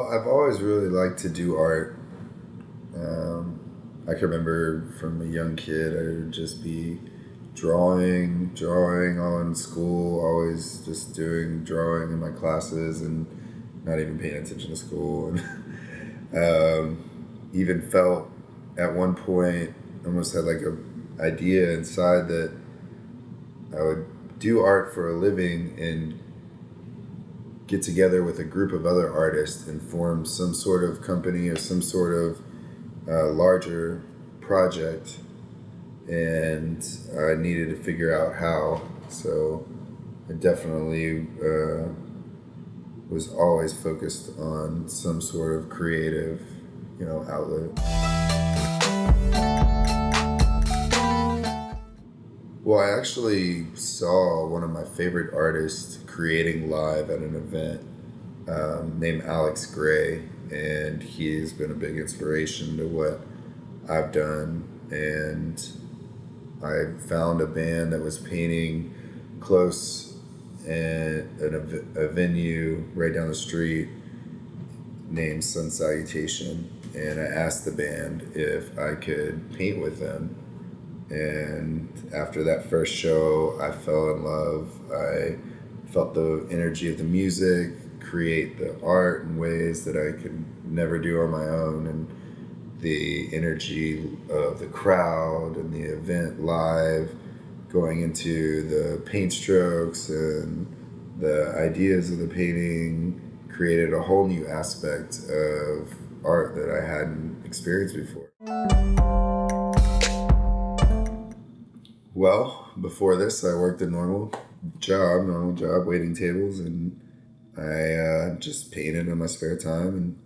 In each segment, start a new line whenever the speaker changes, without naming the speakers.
Well, I've always really liked to do art. I can remember from a young kid, I would just be drawing all in school, always just doing drawing in my classes and not even paying attention to school. And even felt at one point, almost had like a idea inside that I would do art for a living and get together with a group of other artists and form some sort of company or some sort of larger project. And I needed to figure out how. So I definitely was always focused on some sort of creative, outlet. Well, I actually saw one of my favorite artists creating live at an event named Alex Gray, and he's been a big inspiration to what I've done. And I found a band that was painting close at a venue right down the street named Sun Salutation, and I asked the band if I could paint with them. And after that first show, I fell in love. I felt the energy of the music, create the art in ways that I could never do on my own, and the energy of the crowd and the event live, going into the paint strokes and the ideas of the painting, created a whole new aspect of art that I hadn't experienced before. Well, before this, I worked a normal job, waiting tables, and I just painted in my spare time and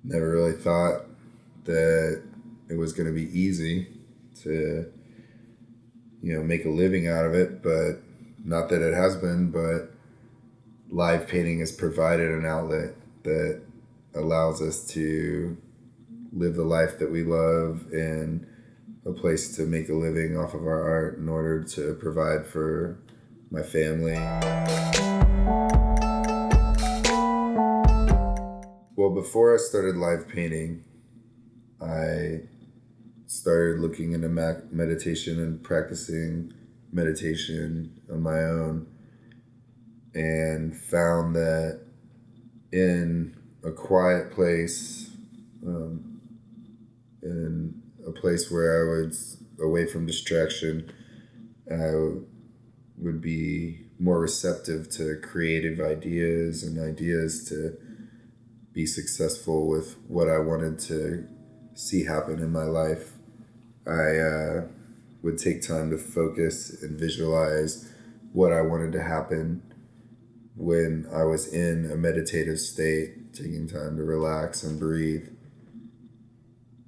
never really thought that it was going to be easy to, make a living out of it, but not that it has been, but live painting has provided an outlet that allows us to live the life that we love and a place to make a living off of our art in order to provide for my family. Well, before I started live painting, I started looking into meditation and practicing meditation on my own, and found that in a quiet place, in a place where I was away from distraction, I would be more receptive to creative ideas and ideas to be successful with what I wanted to see happen in my life. I would take time to focus and visualize what I wanted to happen when I was in a meditative state, taking time to relax and breathe.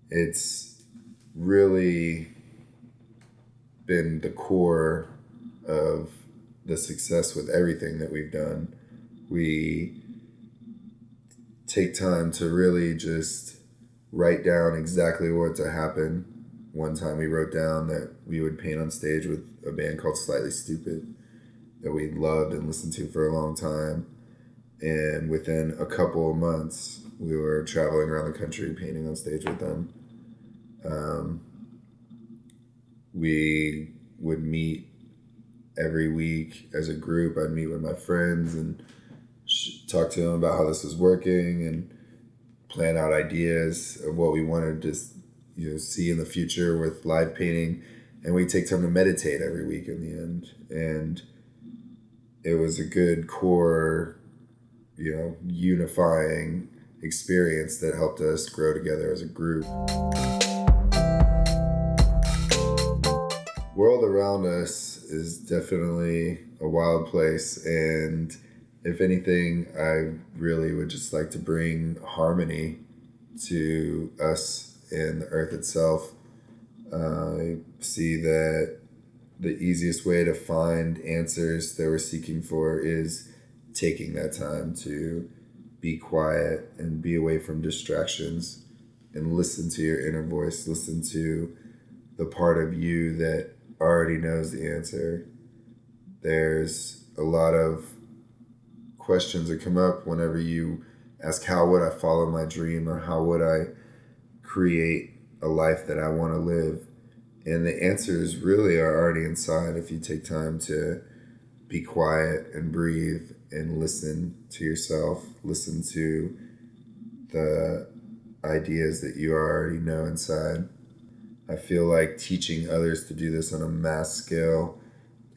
It's really been the core of the success with everything that we've done. We take time to really just write down exactly what to happen. One time we wrote down that we would paint on stage with a band called Slightly Stupid that we loved and listened to for a long time. And within a couple of months, we were traveling around the country painting on stage with them. We would meet every week as a group. I'd meet with my friends and talk to them about how this was working and plan out ideas of what we wanted to see in the future with live painting. And we take time to meditate every week in the end. And it was a good core, unifying experience that helped us grow together as a group. World around us is definitely a wild place, and if anything, I really would just like to bring harmony to us and the earth itself. I see that the easiest way to find answers that we're seeking for is taking that time to be quiet and be away from distractions and listen to your inner voice, listen to the part of you that already knows the answer. There's a lot of questions that come up whenever you ask how would I follow my dream, or how would I create a life that I want to live. And the answers really are already inside if you take time to be quiet and breathe and listen to yourself, listen to the ideas that you already know inside. I feel like teaching others to do this on a mass scale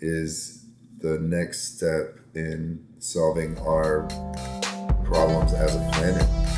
is the next step in solving our problems as a planet.